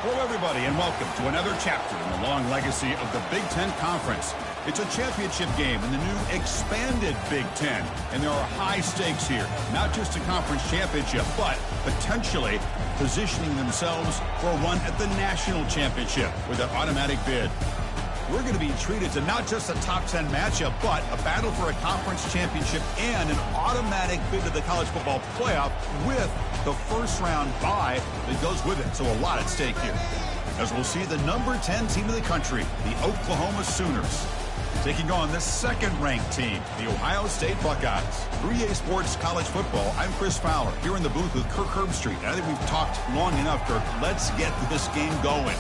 Hello, everybody, and welcome to another chapter in the long legacy of the Big Ten Conference. It's a championship game in the new expanded Big Ten, and there are high stakes here. Not just a conference championship, but potentially positioning themselves for a run at the national championship with an automatic bid. We're going to be treated to not just a top 10 matchup, but a battle for a conference championship and an automatic bid to the college football playoff with the first round bye that goes with it. So a lot at stake here. As we'll see the number 10 team in the country, the Oklahoma Sooners, taking on the second-ranked team, the Ohio State Buckeyes. 3A Sports College Football, I'm Chris Fowler, here in the booth with Kirk Herbstreit. And I think we've talked long enough, Kirk. Let's get this game going.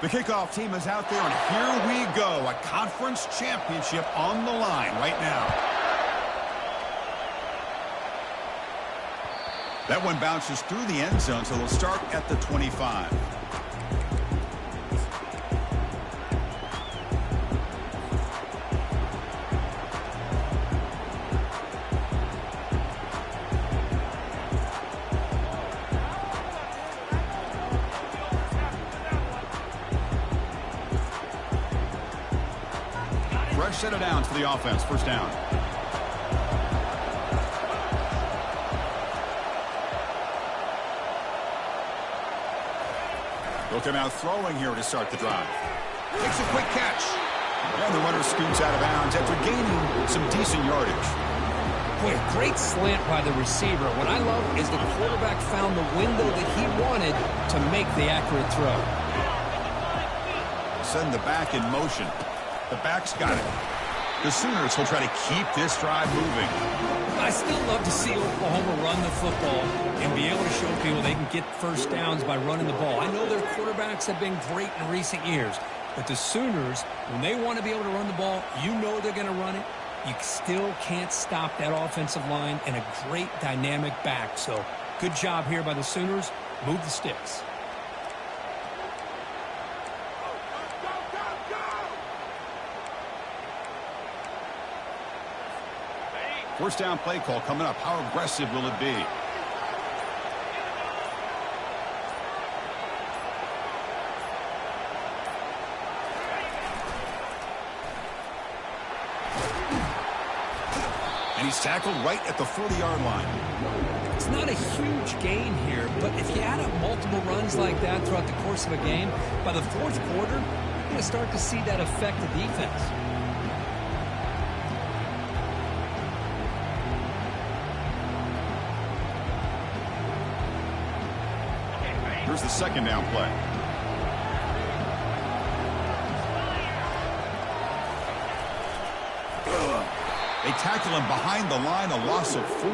The kickoff team is out there, and here we go. A conference championship on the line right now. That one bounces through the end zone, so they'll start at the 25. Set it down for the offense. First down. They'll come out throwing here to start the drive. Takes a quick catch. And the runner scoots out of bounds after gaining some decent yardage. Boy, a great slant by the receiver. What I love is the quarterback found the window that he wanted to make the accurate throw. Send the back in motion. The back's got it. The Sooners will try to keep this drive moving. I still love to see Oklahoma run the football and be able to show people they can get first downs by running the ball. I know their quarterbacks have been great in recent years, but the Sooners, when they want to be able to run the ball, you know they're going to run it. You still can't stop that offensive line and a great dynamic back. So good job here by the Sooners. Move the sticks. First down play call coming up. How aggressive will it be? And he's tackled right at the 40-yard line. It's not a huge gain here, but if you add up multiple runs like that throughout the course of a game, by the fourth quarter, you're going to start to see that affect the defense. Here's the second down play. They tackle him behind the line, a loss of 4.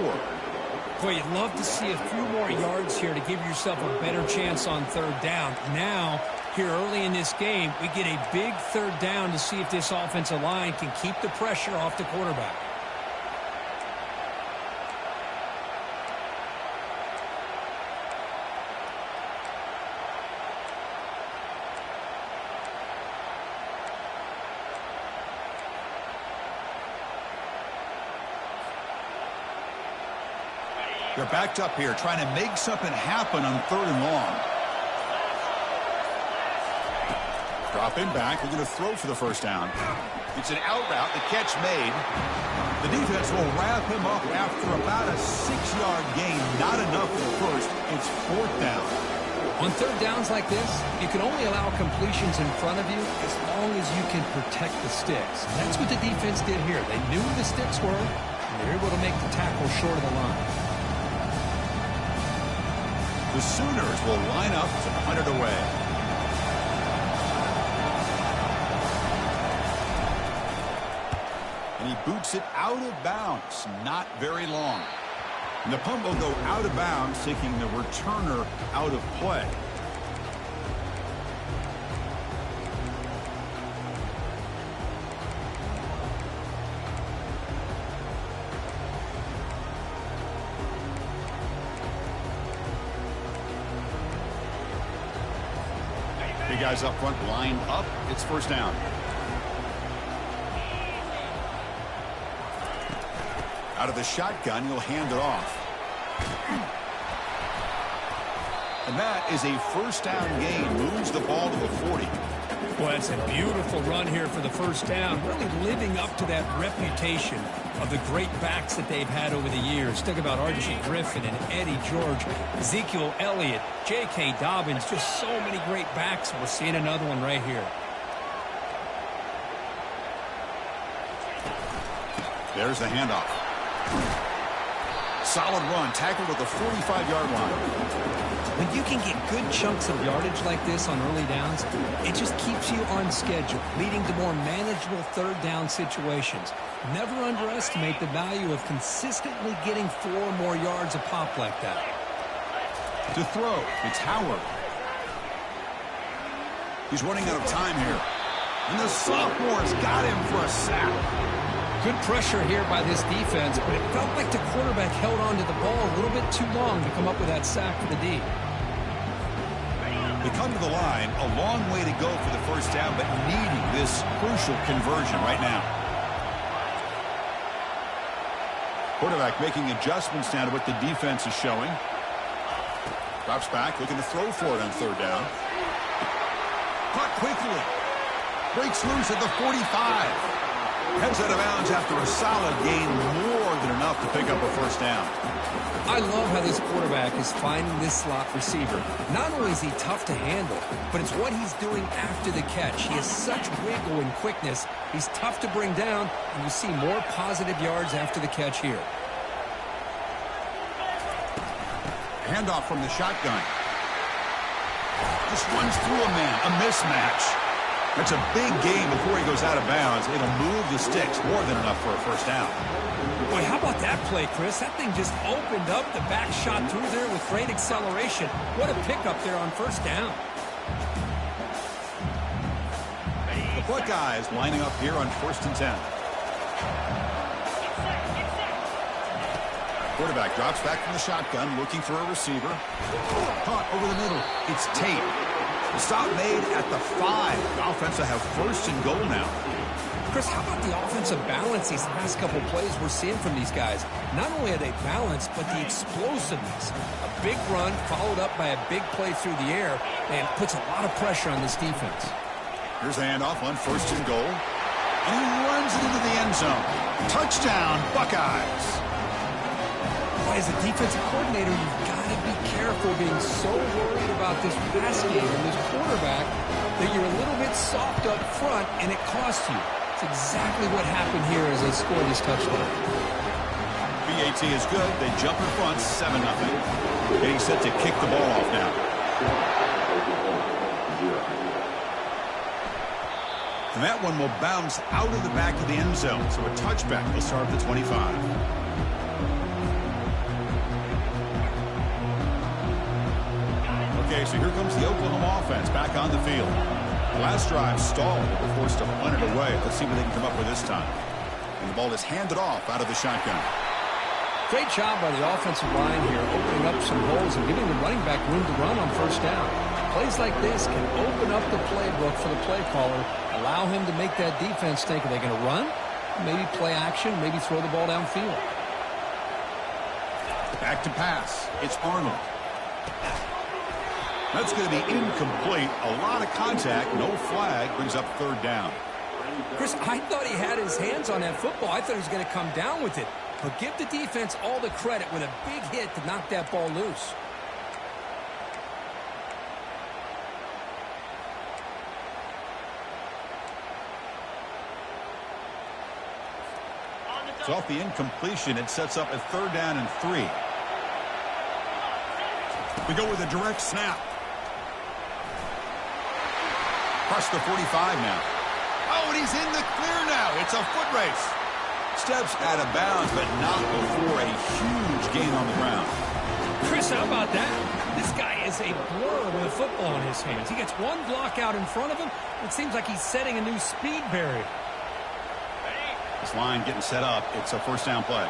Boy, you'd love to see a few more yards here to give yourself a better chance on third down. Now, here early in this game, we get a big third down to see if this offensive line can keep the pressure off the quarterback. They're backed up here, trying to make something happen on third and long. Dropping back, we're going to throw for the first down. It's an out route, the catch made. The defense will wrap him up after about a 6-yard gain. Not enough for the first. It's fourth down. On third downs like this, you can only allow completions in front of you as long as you can protect the sticks. And that's what the defense did here. They knew the sticks were, and they were able to make the tackle short of the line. The Sooners will line up to punt it away. And he boots it out of bounds. Not very long. And the punt will go out of bounds, taking the returner out of play. Three guys up front lined up. It's first down. Out of the shotgun, he'll hand it off. And that is a first down gain. Moves the ball to the 40. Well, it's a beautiful run here for the first down. Really living up to that reputation of the great backs that they've had over the years. Think about Archie Griffin and Eddie George, Ezekiel Elliott, J.K. Dobbins. Just so many great backs. We're seeing another one right here. There's the handoff. Solid run. Tackled at the 45-yard line. When you can get good chunks of yardage like this on early downs, it just keeps you on schedule, leading to more manageable third down situations. Never underestimate the value of consistently getting 4 or more yards a pop like that. To throw, it's Howard. He's running out of time here. And the sophomore's got him for a sack. Good pressure here by this defense, but it felt like the quarterback held on to the ball a little bit too long to come up with that sack for the D. They come to the line, a long way to go for the first down, but needing this crucial conversion right now. Quarterback making adjustments now to what the defense is showing. Drops back, looking to throw for it on third down. Caught quickly. Breaks loose at the 45. Heads out of bounds after a solid gain, more than enough to pick up a first down. I love how this quarterback is finding this slot receiver. Not only is he tough to handle, but it's what he's doing after the catch. He has such wiggle and quickness. He's tough to bring down, and you see more positive yards after the catch here. Handoff from the shotgun. Just runs through a man, a mismatch. That's a big gain before he goes out of bounds. It'll move the sticks, more than enough for a first down. Boy, how about that play, Chris? That thing just opened up. The back shot through there with great acceleration. What a pickup there on first down. The Buckeyes lining up here on 1st and 10. Quarterback drops back from the shotgun, looking for a receiver. Caught over the middle. It's Tate. The stop made at the 5. The offense will have 1st and goal now. Chris, how about the offensive balance these last couple plays we're seeing from these guys? Not only are they balanced, but the explosiveness. A big run followed up by a big play through the air, and puts a lot of pressure on this defense. Here's the handoff on 1st and goal. And he runs it into the end zone. Touchdown, Buckeyes. As a defensive coordinator, you've got to be careful being so worried about this pass game and this quarterback that you're a little bit soft up front and it costs you. It's exactly what happened here as they score this touchdown. BAT is good. They jump in front, 7-0. Getting set to kick the ball off now. And that one will bounce out of the back of the end zone. So a touchback will start at the 25. Okay, so here comes the Oklahoma offense back on the field. The last drive stalled. They were forced to punt it away. Let's see what they can come up with this time. And the ball is handed off out of the shotgun. Great job by the offensive line here, opening up some holes and giving the running back room to run on first down. Plays like this can open up the playbook for the play caller, allow him to make that defense think, are they going to run? Maybe play action, maybe throw the ball downfield. Back to pass. It's Arnold. That's going to be incomplete. A lot of contact. No flag. Brings up third down. Chris, I thought he had his hands on that football. I thought he was going to come down with it. But give the defense all the credit with a big hit to knock that ball loose. So off the incompletion, it sets up a 3rd down and 3. We go with a direct snap. Across the 45 now. Oh, and he's in the clear now. It's a foot race. Steps out of bounds, but not before a huge gain on the ground. Chris, how about that? This guy is a blur with a football in his hands. He gets one block out in front of him. It seems like he's setting a new speed barrier. This line getting set up. It's a first down play.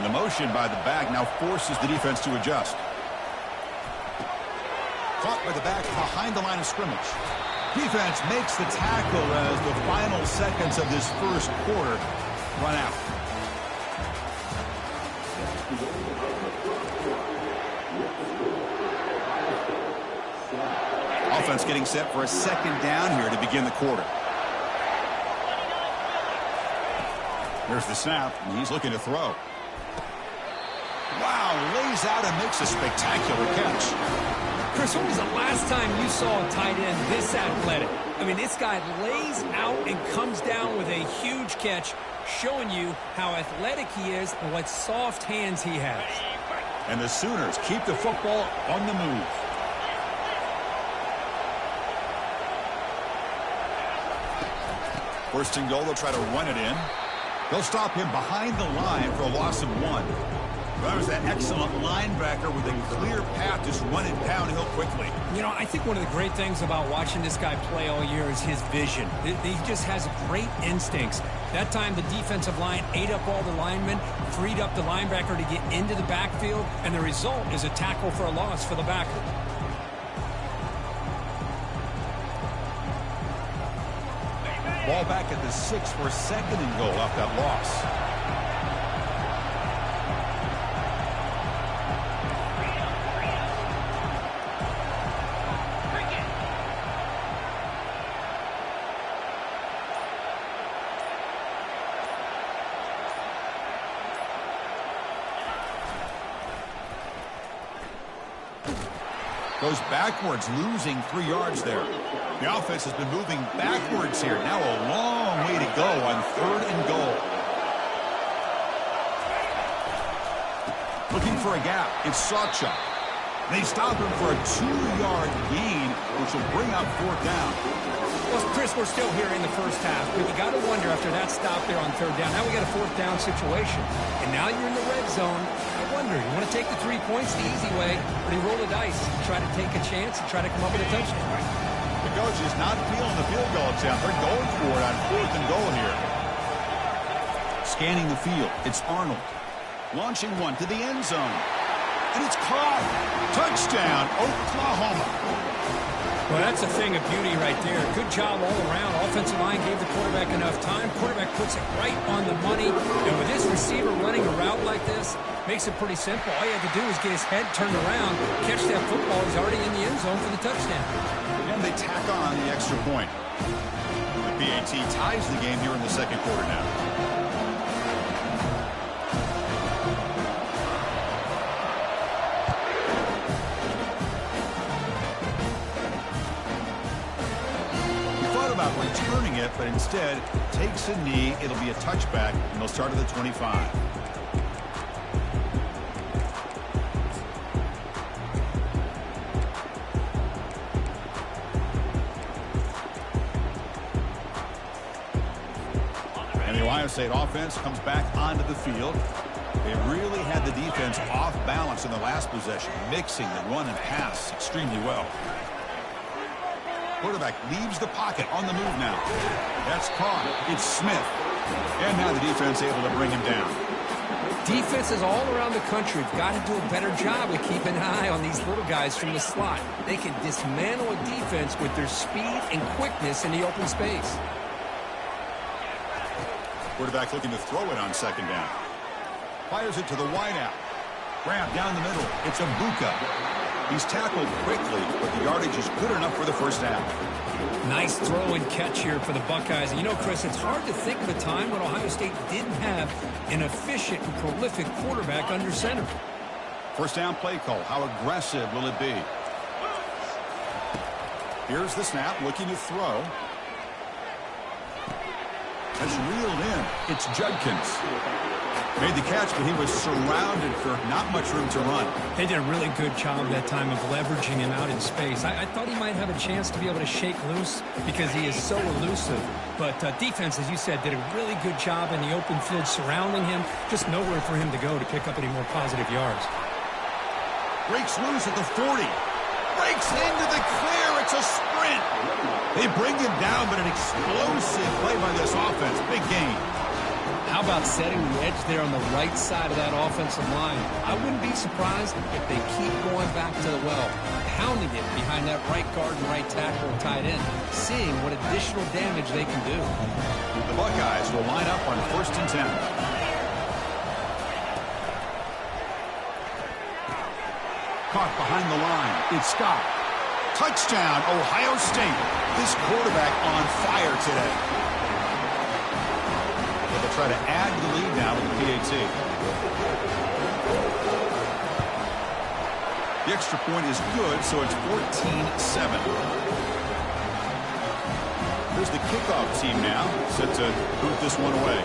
And the motion by the back now forces the defense to adjust. Caught by the back behind the line of scrimmage. Defense makes the tackle as the final seconds of this first quarter run out. Offense getting set for a second down here to begin the quarter. Here's the snap, and he's looking to throw. Wow, lays out and makes a spectacular catch. Chris, when was the last time you saw a tight end this athletic? I mean, this guy lays out and comes down with a huge catch, showing you how athletic he is and what soft hands he has. And the Sooners keep the football on the move. First and goal, they'll try to run it in. They'll stop him behind the line for a loss of 1. That was that excellent linebacker with a clear path, just running downhill quickly. You know, I think one of the great things about watching this guy play all year is his vision. He just has great instincts. That time, the defensive line ate up all the linemen, freed up the linebacker to get into the backfield, and the result is a tackle for a loss for the backer. Ball back at the 6 for second and goal off that loss. Goes backwards, losing 3 yards there. The offense has been moving backwards here. Now a long way to go on 3rd and goal. Looking for a gap. It's Sawchuk. They stop him for a 2-yard gain, which will bring up 4th down. Well, Chris, we're still here in the first half, but you got to wonder after that stop there on 3rd down. Now we got a 4th down situation, and now you're in the red zone. I wonder, you want to take the 3 points the easy way, or do you roll the dice, try to take a chance and try to come up with a touchdown? The coach is not feeling the field goal attempt. They're going for it on 4th and goal here. Scanning the field, it's Arnold. Launching one to the end zone. And it's caught. Touchdown, Oklahoma. Well, that's a thing of beauty right there. Good job all around. Offensive line gave the quarterback enough time. Quarterback puts it right on the money. And with his receiver running a route like this, makes it pretty simple. All you have to do is get his head turned around, catch that football. He's already in the end zone for the touchdown. And they tack on the extra point. The PAT ties the game here in the second quarter now. About returning it, but instead takes a knee. It'll be a touchback, and they'll start at the 25. And the Ohio State offense comes back onto the field. They really had the defense off balance in the last possession, mixing the run and pass extremely well. Quarterback leaves the pocket on the move now. That's caught. It's Smith. And now the defense able to bring him down. Defenses all around the country have got to do a better job of keeping an eye on these little guys from the slot. They can dismantle a defense with their speed and quickness in the open space. Quarterback looking to throw it on 2nd down. Fires it to the wideout. Grab down the middle. It's Abuka. He's tackled quickly, but the yardage is good enough for the first down. Nice throw and catch here for the Buckeyes. And you know, Chris, it's hard to think of a time when Ohio State didn't have an efficient and prolific quarterback under center. First down play call. How aggressive will it be? Here's the snap, looking to throw. That's reeled in. It's Judkins. Made the catch, but he was surrounded for not much room to run. They did a really good job that time of leveraging him out in space. I thought he might have a chance to be able to shake loose because he is so elusive. But defense, as you said, did a really good job in the open field surrounding him. Just nowhere for him to go to pick up any more positive yards. Breaks loose at the 40. Breaks into the clear. It's a sprint. They bring him down, but an explosive play by this offense. Big gain. How about setting the edge there on the right side of that offensive line? I wouldn't be surprised if they keep going back to the well, pounding it behind that right guard and right tackle and tight end, seeing what additional damage they can do. The Buckeyes will line up on 1st and 10. Caught behind the line. It's Scott. Touchdown, Ohio State. This quarterback on fire today. They'll try to add to the lead now with the PAT. The extra point is good, so it's 14-7. Here's the kickoff team now, set to boot this one away.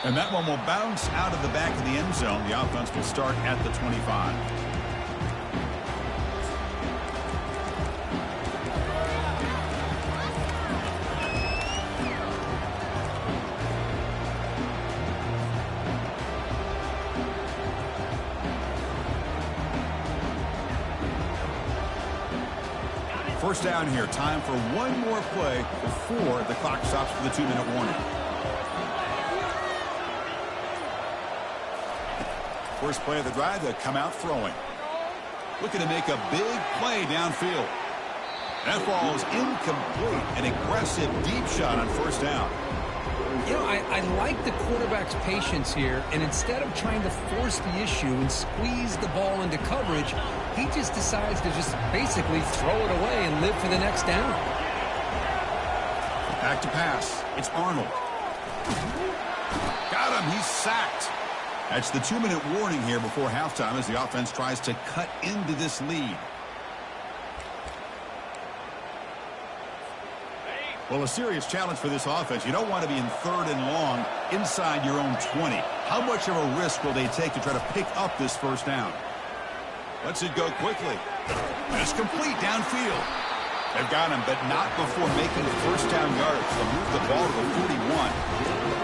And that one will bounce out of the back of the end zone. The offense will start at the 25. First down here. Time for one more play before the clock stops for the 2-minute warning. First play of the drive, they come out throwing. Looking to make a big play downfield. That ball is incomplete. An aggressive deep shot on first down. You know, I like the quarterback's patience here, and instead of trying to force the issue and squeeze the ball into coverage, he just decides to just basically throw it away and live for the next down. Back to pass. It's Arnold. Got him. He's sacked. That's the 2-minute warning here before halftime as the offense tries to cut into this lead. Well, a serious challenge for this offense. You don't want to be in 3rd and long inside your own 20. How much of a risk will they take to try to pick up this first down? Lets it go quickly. And it's complete downfield. They've got him, but not before making first down yards. They'll move the ball to the 41.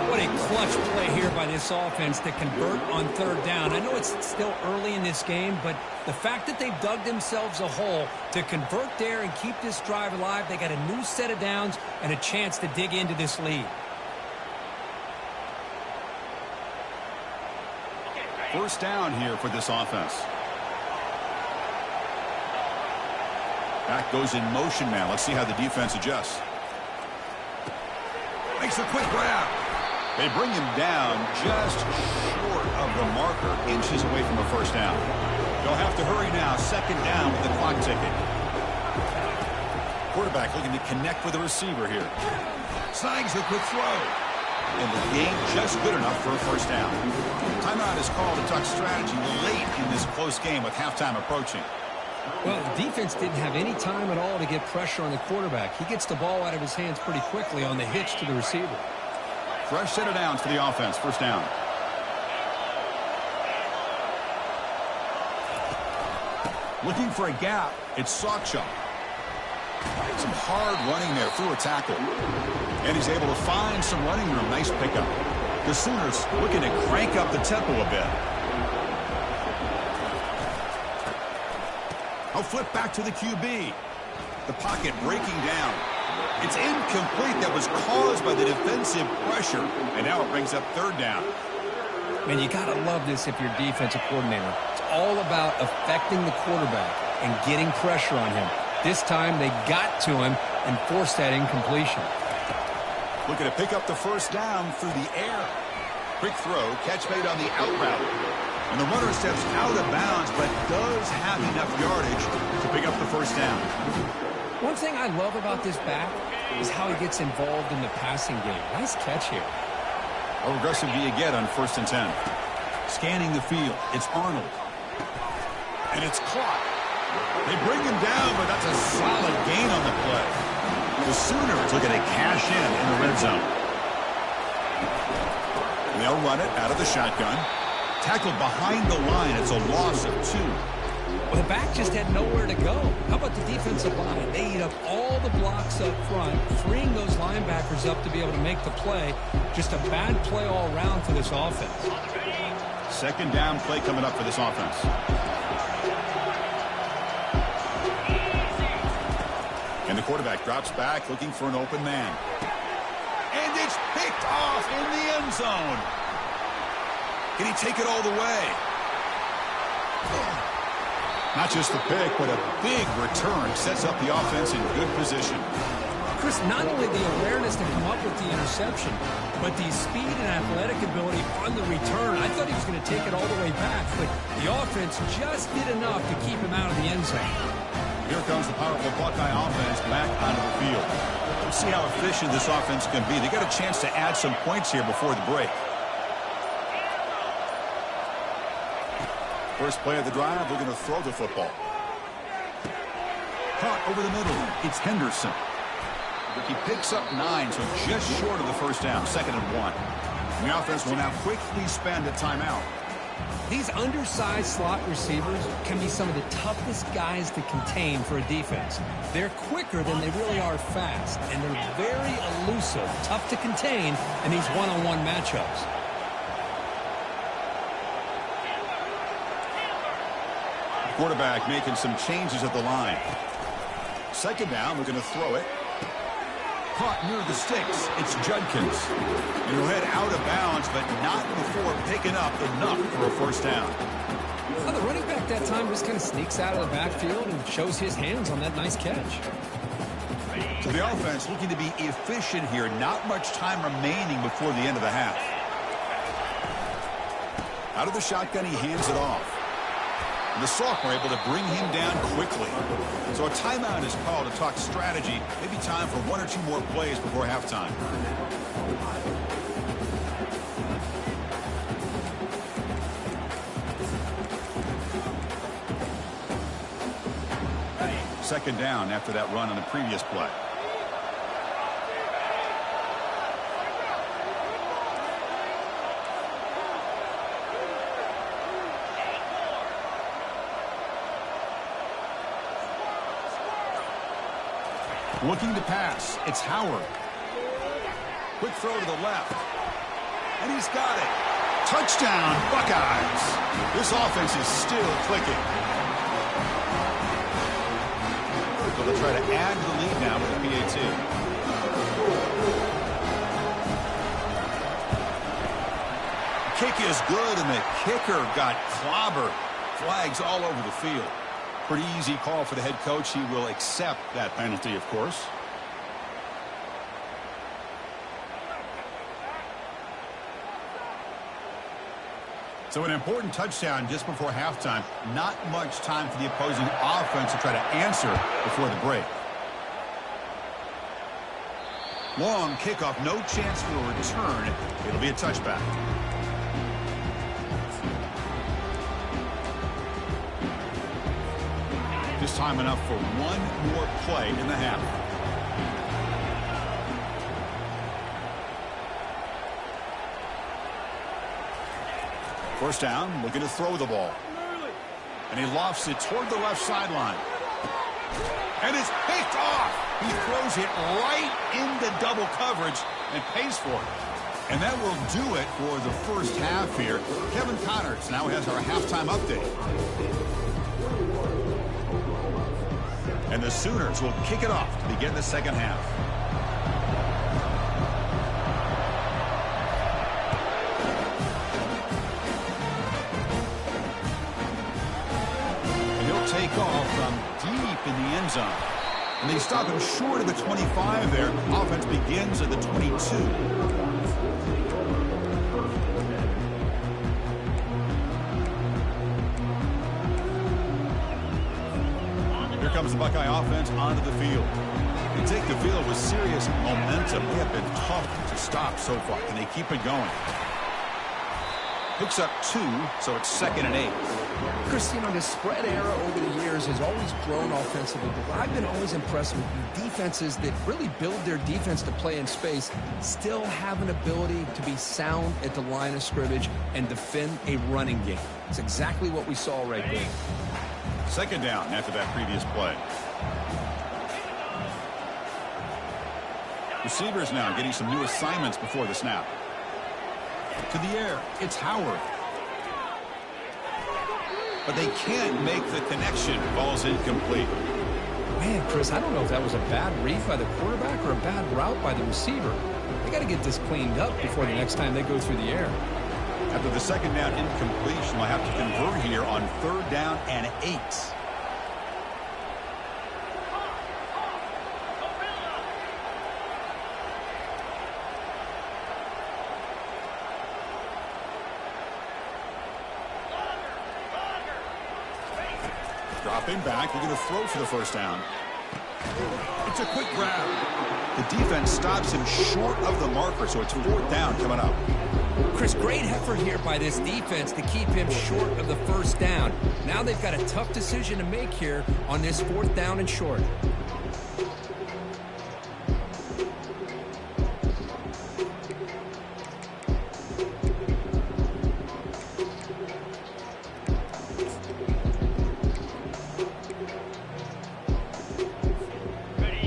What a clutch play here by this offense to convert on 3rd down. I know it's still early in this game, but the fact that they've dug themselves a hole to convert there and keep this drive alive, they got a new set of downs and a chance to dig into this lead. First down here for this offense. Back goes in motion now. Let's see how the defense adjusts. Makes a quick grab. They bring him down just short of the marker, inches away from a first down. They'll have to hurry now. 2nd down with the clock ticking. Quarterback looking to connect with the receiver here. Snags a quick throw. And the game just good enough for a first down. Timeout is called to talk strategy late in this close game with halftime approaching. Well, the defense didn't have any time at all to get pressure on the quarterback. He gets the ball out of his hands pretty quickly on the hitch to the receiver. Fresh set of downs for the offense. First down. Looking for a gap. It's Sawchuk. Some hard running there through a tackle. And he's able to find some running room. Nice pickup. The Sooners looking to crank up the tempo a bit. I'll flip back to the QB. The pocket breaking down. It's incomplete. That was caused by the defensive pressure. And now it brings up 3rd down. Man, you got to love this if you're defensive coordinator. It's all about affecting the quarterback and getting pressure on him. This time they got to him and forced that incompletion. Looking to pick up the first down through the air. Quick throw. Catch made on the out route. And the runner steps out of bounds, but does have enough yardage to pick up the first down. One thing I love about this back is how he gets involved in the passing game. Nice catch here. How aggressive do you get on 1st and 10? Scanning the field. It's Arnold. And it's caught. They bring him down, but that's a solid gain on the play. The Sooners looking to cash in the red zone. And they'll run it out of the shotgun. Tackled behind the line. It's a loss of 2. Well, the back just had nowhere to go. How about the defensive line? They eat up all the blocks up front, freeing those linebackers up to be able to make the play. Just a bad play all around for this offense. 2nd down play coming up for this offense. And the quarterback drops back looking for an open man. And it's picked off in the end zone. Can he take it all the way? Not just the pick, but a big return sets up the offense in good position. Chris, not only the awareness to come up with the interception, but the speed and athletic ability on the return. I thought he was going to take it all the way back, but the offense just did enough to keep him out of the end zone. Here comes the powerful Buckeye offense back onto the field. Let's see how efficient this offense can be. They got a chance to add some points here before the break. First play of the drive, they're going to throw the football. Caught over the middle. It's Henderson. He picks up 9, so just short of the first down, 2nd and 1. And the offense will now quickly spend a timeout. These undersized slot receivers can be some of the toughest guys to contain for a defense. They're quicker than they really are fast, and they're very elusive, tough to contain in these one-on-one matchups. Quarterback making some changes at the line. 2nd down, we're going to throw it. Caught near the sticks. It's Judkins. And he'll head out of bounds, but not before picking up enough for a first down. Well, the running back that time just kind of sneaks out of the backfield and shows his hands on that nice catch. So the offense looking to be efficient here. Not much time remaining before the end of the half. Out of the shotgun, he hands it off. And the sophomore able to bring him down quickly. So a timeout is called to talk strategy. Maybe time for 1 or 2 more plays before halftime. Second down after that run on the previous play. Looking to pass. It's Howard. Quick throw to the left. And he's got it. Touchdown, Buckeyes. This offense is still clicking. So they'll try to add to the lead now with the PAT. Kick is good, and the kicker got clobbered. Flags all over the field. Pretty easy call for the head coach. He will accept that penalty, of course. So an important touchdown just before halftime. Not much time for the opposing offense to try to answer before the break. Long kickoff, no chance for a return. It'll be a touchback. Just time enough for 1 more play in the half. First down, looking to throw the ball. And he lofts it toward the left sideline. And it's picked off. He throws it right into double coverage and pays for it. And that will do it for the first half here. Kevin Connors now has our halftime update. And the Sooners will kick it off to begin the second half. And he'll take off from deep in the end zone. And they stop him short of the 25 there. Offense begins at the 22. Comes the Buckeye offense onto the field. They take the field with serious momentum. They have been tough to stop so far. Can they keep it going? Picks up 2, so it's 2nd and 8. Chris, you know, the spread era over the years has always grown offensively, but I've been always impressed with defenses that really build their defense to play in space, still have an ability to be sound at the line of scrimmage and defend a running game. It's exactly what we saw right there. 2nd down after that previous play. Receivers now getting some new assignments before the snap. To the air, it's Howard. But they can't make the connection. Ball's incomplete. Man, Chris, I don't know if that was a bad read by the quarterback or a bad route by the receiver. They got to get this cleaned up before the next time they go through the air. After the second down incompletion, we'll have to convert here on 3rd down and 8. Dropping back, we're going to throw for the 1st down. It's a quick grab. The defense stops him short of the marker, so it's 4th down coming up. Chris, great effort here by this defense to keep him short of the 1st down. Now they've got a tough decision to make here on this 4th down and short.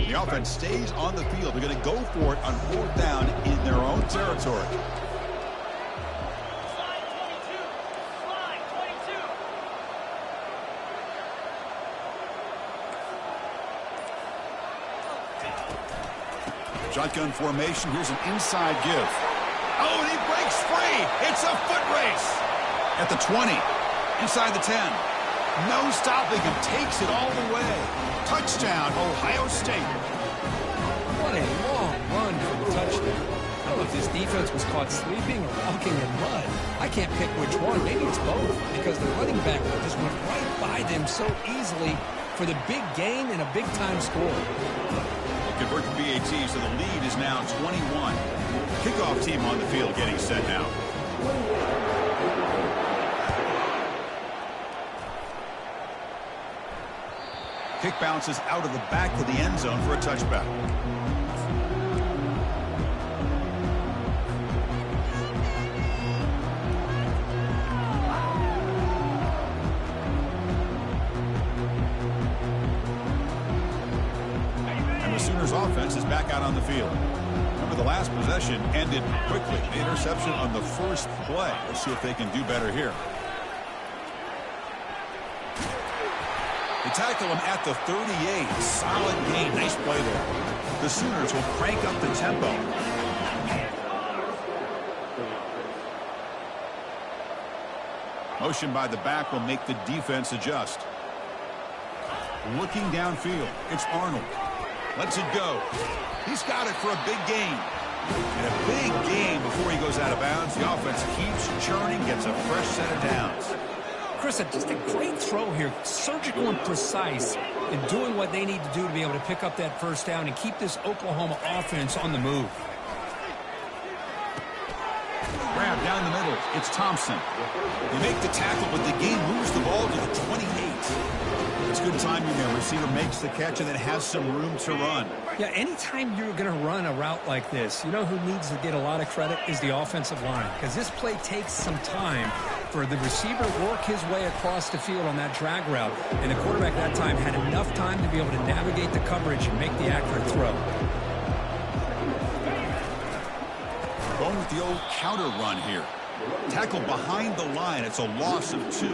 The offense stays on the field. They're going to go for it on 4th down in their own territory. Shotgun formation. Here's an inside give. Oh, and he breaks free. It's a foot race. At the 20. Inside the 10. No stopping him. Takes it all the way. Touchdown, Ohio State. What a long run for the touchdown. I don't know if this defense was caught sleeping or walking in mud. I can't pick which one. Maybe it's both, because the running back just went right by them so easily for the big gain and a big-time score. Convert to BAT, so the lead is now 21. Kickoff team on the field getting set now. Kick bounces out of the back of the end zone for a touchback. Offense is back out on the field. Remember, the last possession ended quickly. The interception on the first play. Let's see if they can do better here. They tackle him at the 38. Solid gain. Nice play there. The Sooners will crank up the tempo. Motion by the back will make the defense adjust. Looking downfield, it's Arnold. Lets it go. He's got it for a big gain. And a big gain before he goes out of bounds. The offense keeps churning, gets a fresh set of downs. Chris, just a great throw here. Surgical and precise in doing what they need to do to be able to pick up that 1st down and keep this Oklahoma offense on the move. Grab down the middle. It's Thompson. They make the tackle, but the game moves the ball to the 28. It's good timing there. Receiver makes the catch and then has some room to run. Yeah, anytime you're going to run a route like this, you know who needs to get a lot of credit is the offensive line, because this play takes some time for the receiver to work his way across the field on that drag route, and the quarterback that time had enough time to be able to navigate the coverage and make the accurate throw. Going with the old counter run here. Tackle behind the line. It's a loss of 2.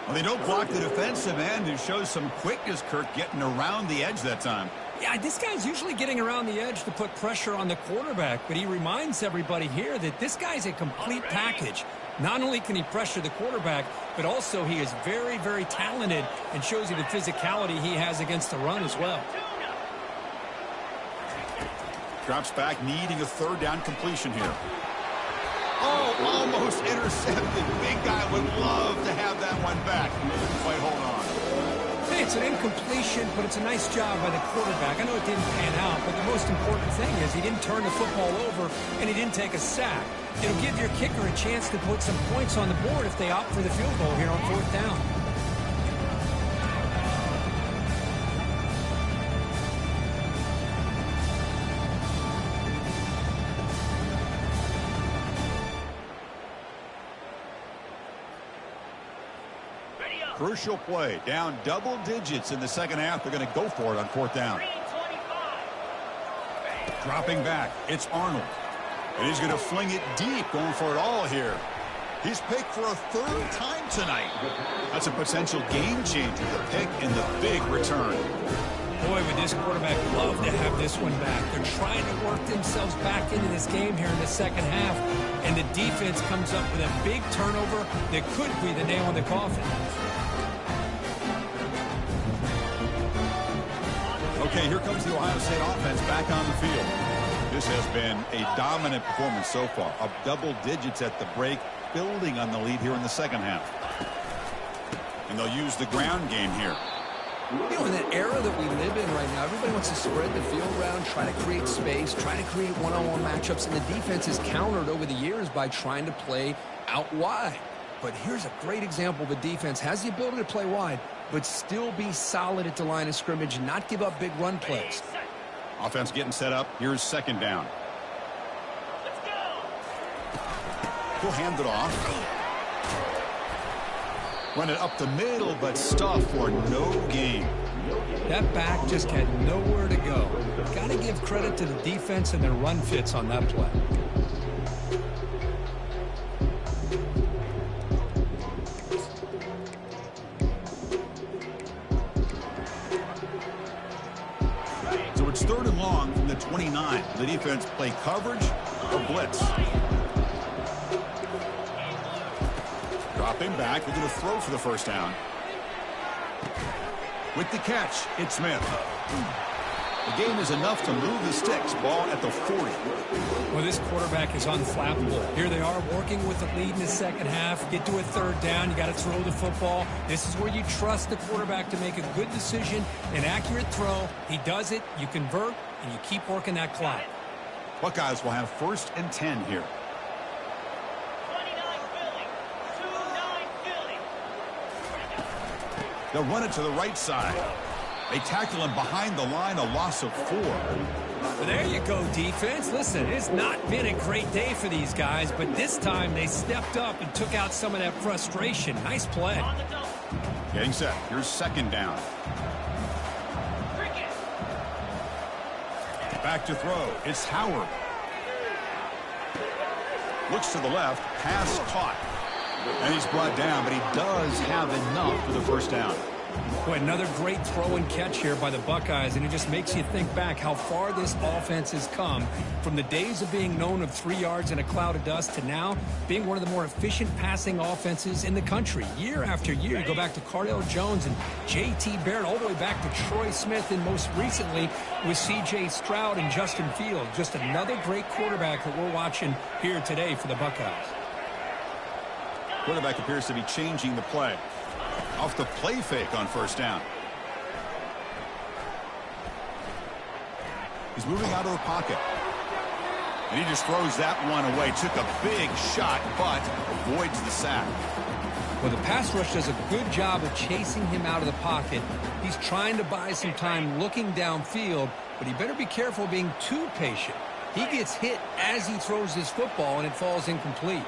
Well, they don't block the defensive end, who shows some quickness, Kirk, getting around the edge that time. Yeah, this guy's usually getting around the edge to put pressure on the quarterback, but he reminds everybody here that this guy's a complete package. Not only can he pressure the quarterback, but also he is very, very talented and shows you the physicality he has against the run as well. Drops back, needing a 3rd down completion here. Oh, almost intercepted. Big guy would love to have that one back. Quite hold on. Hey, it's an incompletion, but it's a nice job by the quarterback. I know it didn't pan out, but the most important thing is he didn't turn the football over and he didn't take a sack. It'll give your kicker a chance to put some points on the board if they opt for the field goal here on 4th down. Crucial play. Down double digits in the second half. They're going to go for it on 4th down. Dropping back. It's Arnold. And he's going to fling it deep, going for it all here. He's picked for a 3rd time tonight. That's a potential game changer. The pick and the big return. Boy, would this quarterback love to have this one back. They're trying to work themselves back into this game here in the second half, and the defense comes up with a big turnover that could be the nail in the coffin. Okay, here comes the Ohio State offense back on the field. This has been a dominant performance so far, up double digits at the break, building on the lead here in the second half. And they'll use the ground game here. You know, in that era that we live in right now, everybody wants to spread the field around, try to create space, try to create one-on-one matchups, and the defense has countered over the years by trying to play out wide. But here's a great example. The defense has the ability to play wide, but still be solid at the line of scrimmage and not give up big run plays. Offense getting set up. Here's second down. He'll hand it off. Run it up the middle, but stuff for no gain. That back just had nowhere to go. Got to give credit to the defense and their run fits on that play. So it's 3rd and long from the 29. The defense play coverage or blitz. Dropping back, we're going to throw for the first down. With the catch, it's Smith. The game is enough to move the sticks. Ball at the 40. Well, this quarterback is unflappable. Here they are working with the lead in the second half. Get to a 3rd down. You got to throw the football. This is where you trust the quarterback to make a good decision, an accurate throw. He does it, you convert, and you keep working that clock. Buckeyes will have 1st and 10 here. They'll run it to the right side. They tackle him behind the line, a loss of 4. Well, there you go, defense. Listen, it's not been a great day for these guys, but this time they stepped up and took out some of that frustration. Nice play. Getting set. Here's second down. Back to throw. It's Howard. Looks to the left. Pass caught. And he's brought down, but he does have enough for the first down. Boy, another great throw and catch here by the Buckeyes, and it just makes you think back how far this offense has come from the days of being known of 3 yards in a cloud of dust to now being one of the more efficient passing offenses in the country. Year after year, you go back to Cardale Jones and J.T. Barrett, all the way back to Troy Smith, and most recently with C.J. Stroud and Justin Fields. Just another great quarterback that we're watching here today for the Buckeyes. Quarterback appears to be changing the play. Off the play fake on first down. He's moving out of the pocket. And he just throws that one away. Took a big shot, but avoids the sack. Well, the pass rush does a good job of chasing him out of the pocket. He's trying to buy some time looking downfield, but he better be careful being too patient. He gets hit as he throws his football, and it falls incomplete.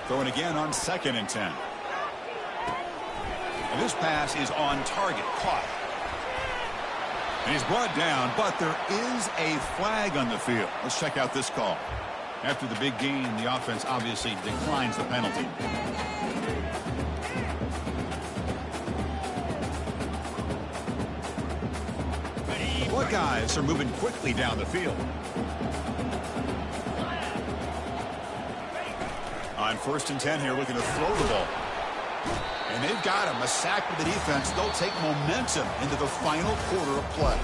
Throwing again on 2nd and 10. And this pass is on target. Caught. And he's brought down, but there is a flag on the field. Let's check out this call. After the big gain, the offense obviously declines the penalty. Buckeyes are moving quickly down the field. On 1st and 10 here, looking to throw the ball. And they've got him. A sack with the defense. They'll take momentum into the final quarter of play.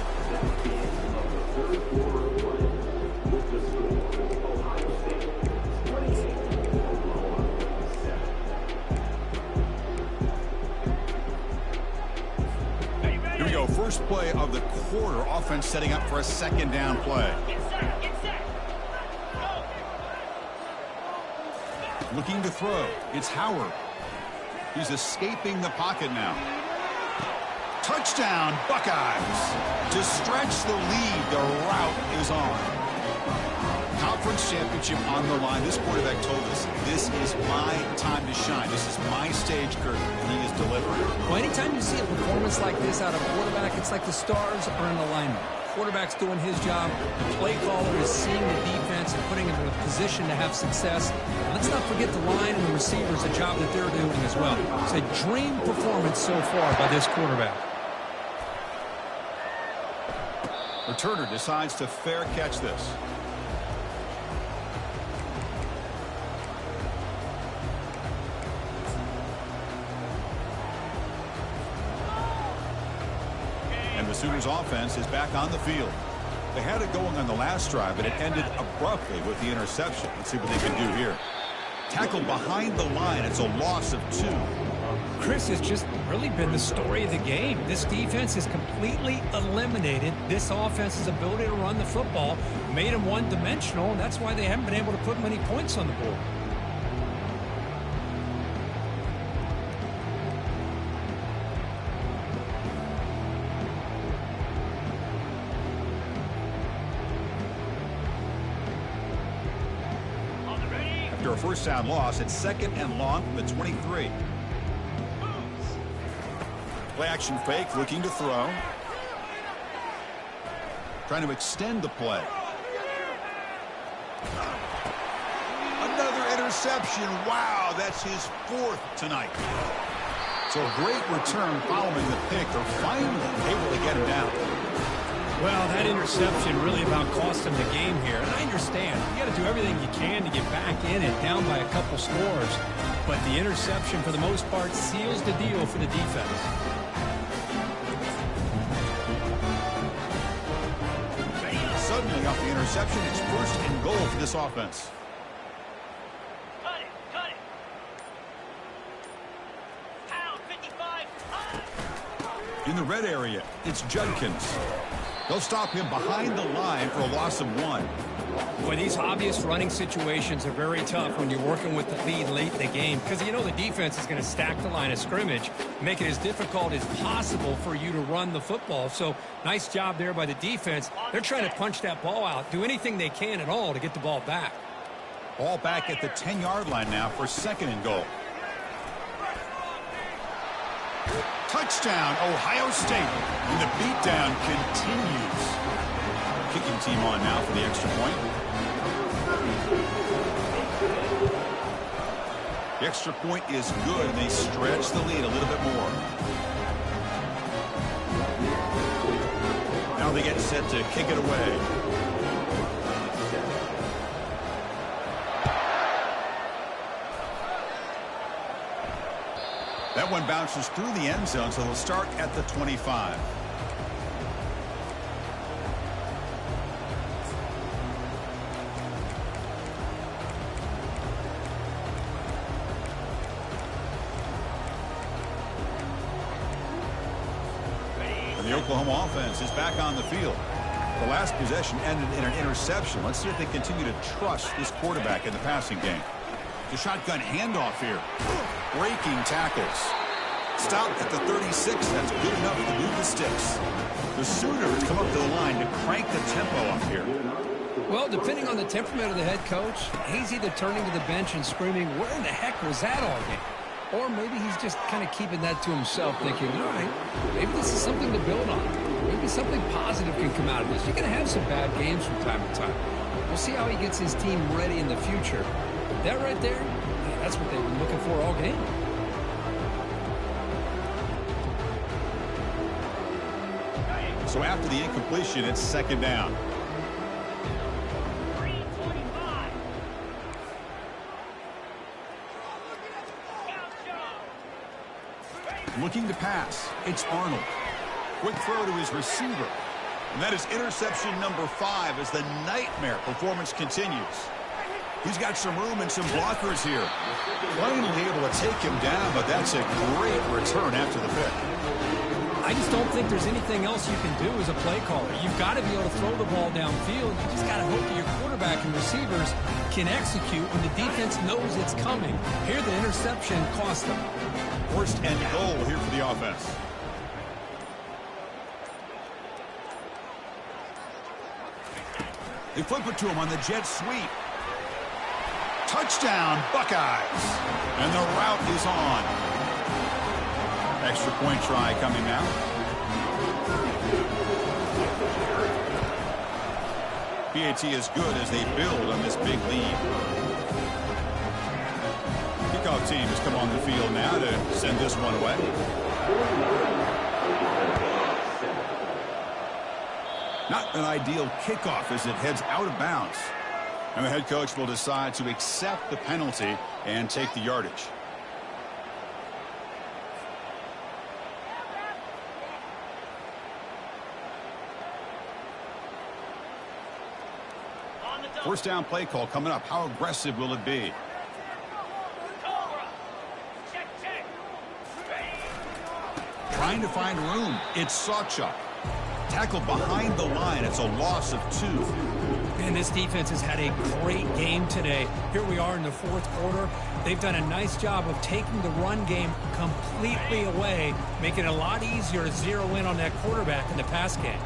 Here we go. First play of the quarter. Offense setting up for a 2nd down play. Looking to throw. It's Howard. He's escaping the pocket now. Touchdown, Buckeyes. To stretch the lead, the route is on. Conference championship on the line. This quarterback told us, this is my time to shine. This is my stage curtain, and he is delivering. Well, anytime you see a performance like this out of a quarterback, it's like the stars are in alignment. quarterback's doing his job. The play caller is seeing the defense and putting them in a position to have success. And let's not forget the line and the receivers, the job that they're doing as well. It's a dream performance so far by this quarterback. Returner decides to fair catch this. And the Sooners offense is back on the field. They had it going on the last drive, but it ended abruptly with the interception. Let's see what they can do here. Tackled behind the line. It's a loss of 2. Chris, has just really been the story of the game. This defense has completely eliminated this offense's ability to run the football, made them one-dimensional, and that's why they haven't been able to put many points on the board. After a first down loss, it's 2nd and long from the 23. Play action fake, looking to throw. Trying to extend the play. Another interception. Wow, that's his 4th tonight. So a great return following the pick. They're finally able to get him down. Well, that interception really about cost him the game here. And I understand. You got to do everything you can to get back in it, down by a couple scores. But the interception, for the most part, seals the deal for the defense. Suddenly off the interception, it's 1st and goal for this offense. Cut it. Pound 55. In the red area, it's Judkins. They'll stop him behind the line for a loss of 1. Boy, these obvious running situations are very tough when you're working with the lead late in the game because you know the defense is going to stack the line of scrimmage, make it as difficult as possible for you to run the football. So nice job there by the defense. They're trying to punch that ball out, do anything they can at all to get the ball back. Ball back at the 10-yard line now for 2nd and goal. Touchdown, Ohio State. And the beatdown continues. Kicking team on now for the extra point. The extra point is good. They stretch the lead a little bit more. Now they get set to kick it away. That one bounces through the end zone, so they'll start at the 25. And the Oklahoma offense is back on the field. The last possession ended in an interception. Let's see if they continue to trust this quarterback in the passing game. The shotgun handoff here. Breaking tackles. Stopped at the 36. That's good enough to move the sticks. The Sooners come up to the line to crank the tempo up here. Well, depending on the temperament of the head coach, he's either turning to the bench and screaming, where in the heck was that all game? Or maybe he's just kind of keeping that to himself, thinking, all right, maybe this is something to build on. Maybe something positive can come out of this. You're going to have some bad games from time to time. We'll see how he gets his team ready in the future. But that right there, that's what they've been looking for all game. So after the incompletion, it's 2nd down. 325. Looking to pass. It's Arnold. Quick throw to his receiver. And that is interception number 5 as the nightmare performance continues. He's got some room and some blockers here. Finally able to take him down, but that's a great return after the pick. I just don't think there's anything else you can do as a play caller. You've got to be able to throw the ball downfield. You just got to hope that your quarterback and receivers can execute when the defense knows it's coming. Here, the interception cost them. 1st and goal here for the offense. They flip it to him on the jet sweep. Touchdown, Buckeyes. And the route is on. Extra point try coming now. PAT is good as they build on this big lead. Kickoff team has come on the field now to send this one away. Not an ideal kickoff as it heads out of bounds. And the head coach will decide to accept the penalty and take the yardage. First down play call coming up. How aggressive will it be? Trying to find room. It's Sawchuk. Tackled behind the line. It's a loss of 2. Man, this defense has had a great game today. Here we are in the fourth quarter. They've done a nice job of taking the run game completely away, making it a lot easier to zero in on that quarterback in the pass game.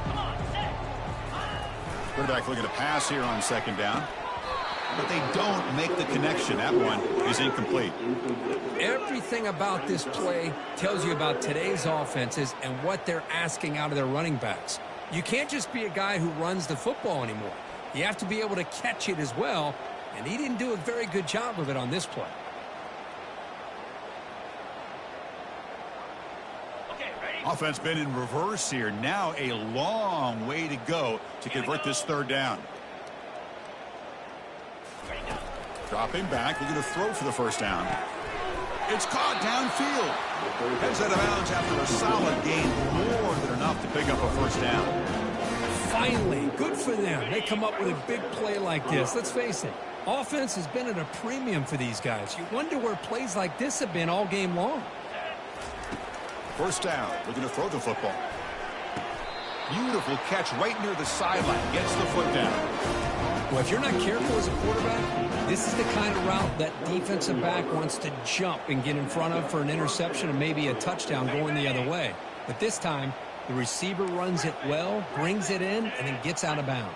Quarterback looking to pass here on second down. But they don't make the connection. That one is incomplete. Everything about this play tells you about today's offenses and what they're asking out of their running backs. You can't just be a guy who runs the football anymore. You have to be able to catch it as well, and he didn't do a very good job of it on this play. Offense been in reverse here. Now a long way to go to convert this third down. Dropping back, looking to throw for the first down. It's caught downfield. Heads out of bounds after a solid gain, more than enough to pick up a first down. Finally, good for them. They come up with a big play like this. Let's face it, offense has been at a premium for these guys. You wonder where plays like this have been all game long. First down, looking to throw the football. Beautiful catch right near the sideline. Gets the foot down. Well, if you're not careful as a quarterback, this is the kind of route that defensive back wants to jump and get in front of for an interception and maybe a touchdown going the other way. But this time, the receiver runs it well, brings it in, and then gets out of bounds.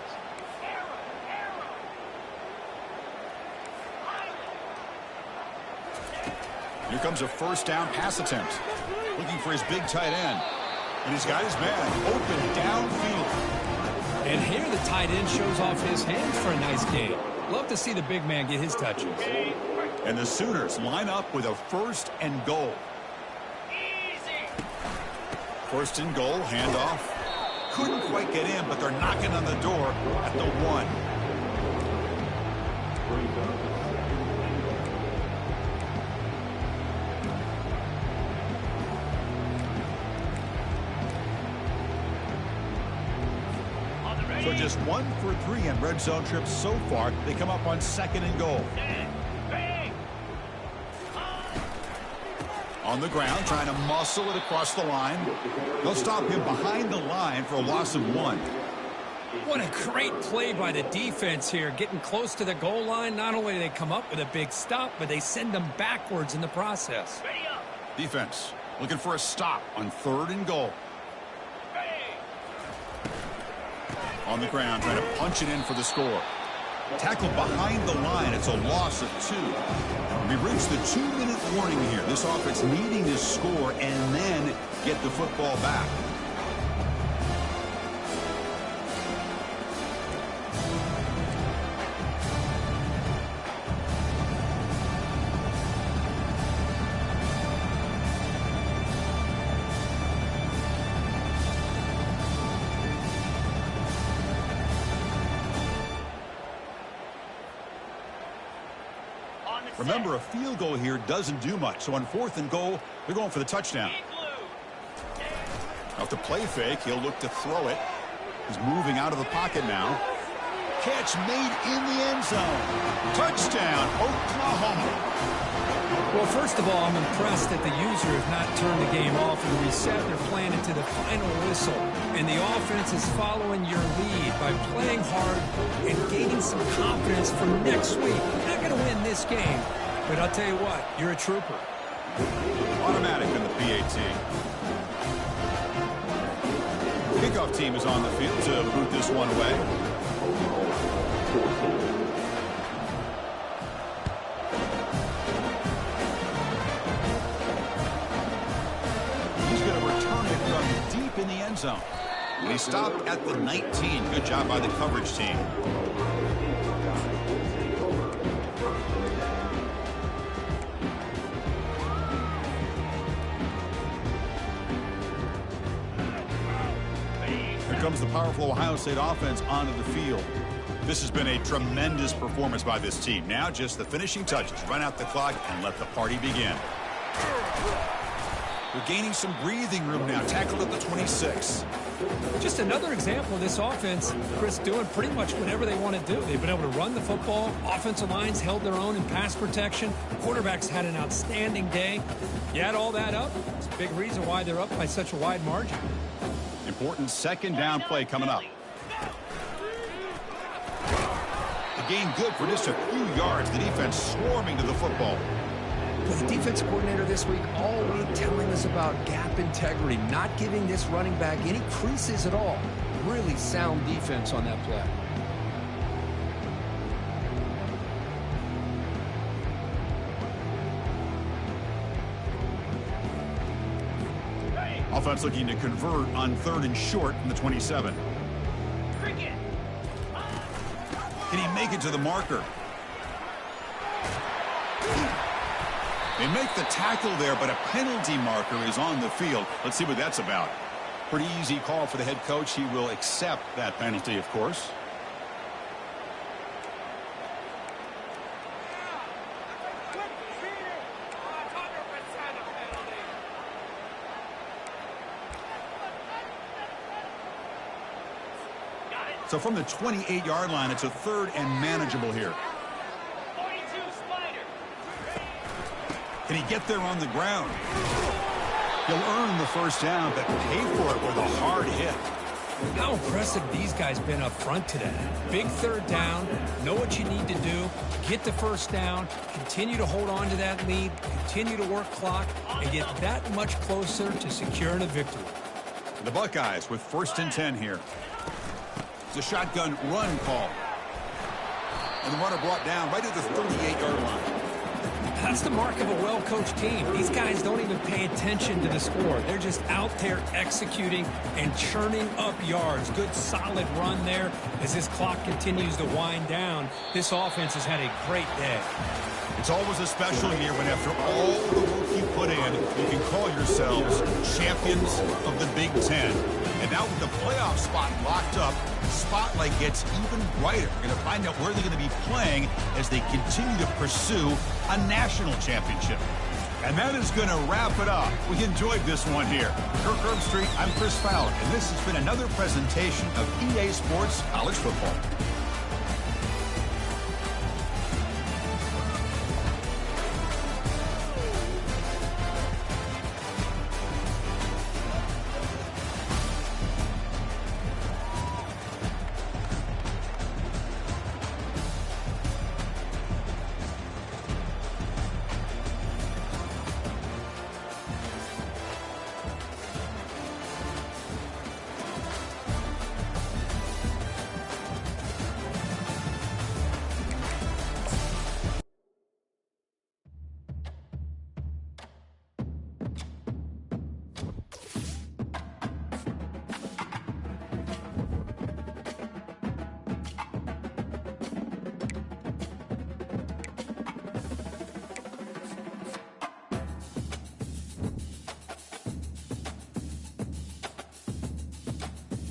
Here comes a first down pass attempt. Looking for his big tight end. And he's got his man open downfield. And here the tight end shows off his hands for a nice gain. Love to see the big man get his touches. And the Sooners line up with a first and goal. First and goal, handoff. Couldn't quite get in, but they're knocking on the door at the 1. So just 1 for 3 on red zone trips so far. They come up on second and goal. On the ground, trying to muscle it across the line. They'll stop him behind the line for a loss of 1. What a great play by the defense here. Getting close to the goal line, not only do they come up with a big stop, but they send them backwards in the process. Defense looking for a stop on third and goal. On the ground, trying to punch it in for the score. Tackled behind the line. It's a loss of 2. We've reached the 2-minute warning here. This offense needing to score and then get the football back. Remember, a field goal here doesn't do much. So on fourth and goal, they're going for the touchdown. Off the play fake, he'll look to throw it. He's moving out of the pocket now. Catch made in the end zone. Touchdown, Oklahoma. Well, first of all, I'm impressed that the user has not turned the game off and reset their plan into the final whistle. And the offense is following your lead by playing hard and gaining some confidence for next week. You're not going to win this game, but I'll tell you what, you're a trooper. Automatic in the PAT. Kickoff team is on the field to boot this one away. He's going to return it from deep in the end zone. And he stopped at the 19. Good job by the coverage team. Here comes the powerful Ohio State offense onto the field. This has been a tremendous performance by this team. Now just the finishing touches. Run out the clock and let the party begin. They're gaining some breathing room now. Tackled at the 26. Just another example of this offense, Chris, doing pretty much whatever they want to do. They've been able to run the football. Offensive lines held their own in pass protection. Quarterbacks had an outstanding day. You add all that up, it's a big reason why they're up by such a wide margin. Important second down play coming up. The gain good for just a few yards. The defense swarming to the football. The defense coordinator this week all week telling us about gap integrity, not giving this running back any creases at all. Really sound defense on that play. Offense looking to convert on 3rd and short from the 27. Can he make it to the marker? They make the tackle there, but a penalty marker is on the field. Let's see what that's about. Pretty easy call for the head coach. He will accept that penalty, of course. So from the 28-yard line, it's a 3rd and manageable here. 42 Spider. Can he get there on the ground? He'll earn the first down, but pay for it with a hard hit. How impressive these guys been up front today. Big 3rd down, know what you need to do, get the first down, continue to hold on to that lead, continue to work clock, and get that much closer to securing a victory. The Buckeyes with 1st and 10 here. It's a shotgun run call. And the runner brought down right at the 38-yard line. That's the mark of a well-coached team. These guys don't even pay attention to the score. They're just out there executing and churning up yards. Good, solid run there. As this clock continues to wind down, this offense has had a great day. It's always a special year when after all the work you put in, you can call yourselves champions of the Big Ten. And now with the playoff spot locked up, the spotlight gets even brighter. We're going to find out where they're going to be playing as they continue to pursue a national championship. And that is going to wrap it up. We enjoyed this one here. Kirk Herbstreit, I'm Chris Fowler, and this has been another presentation of EA Sports College Football.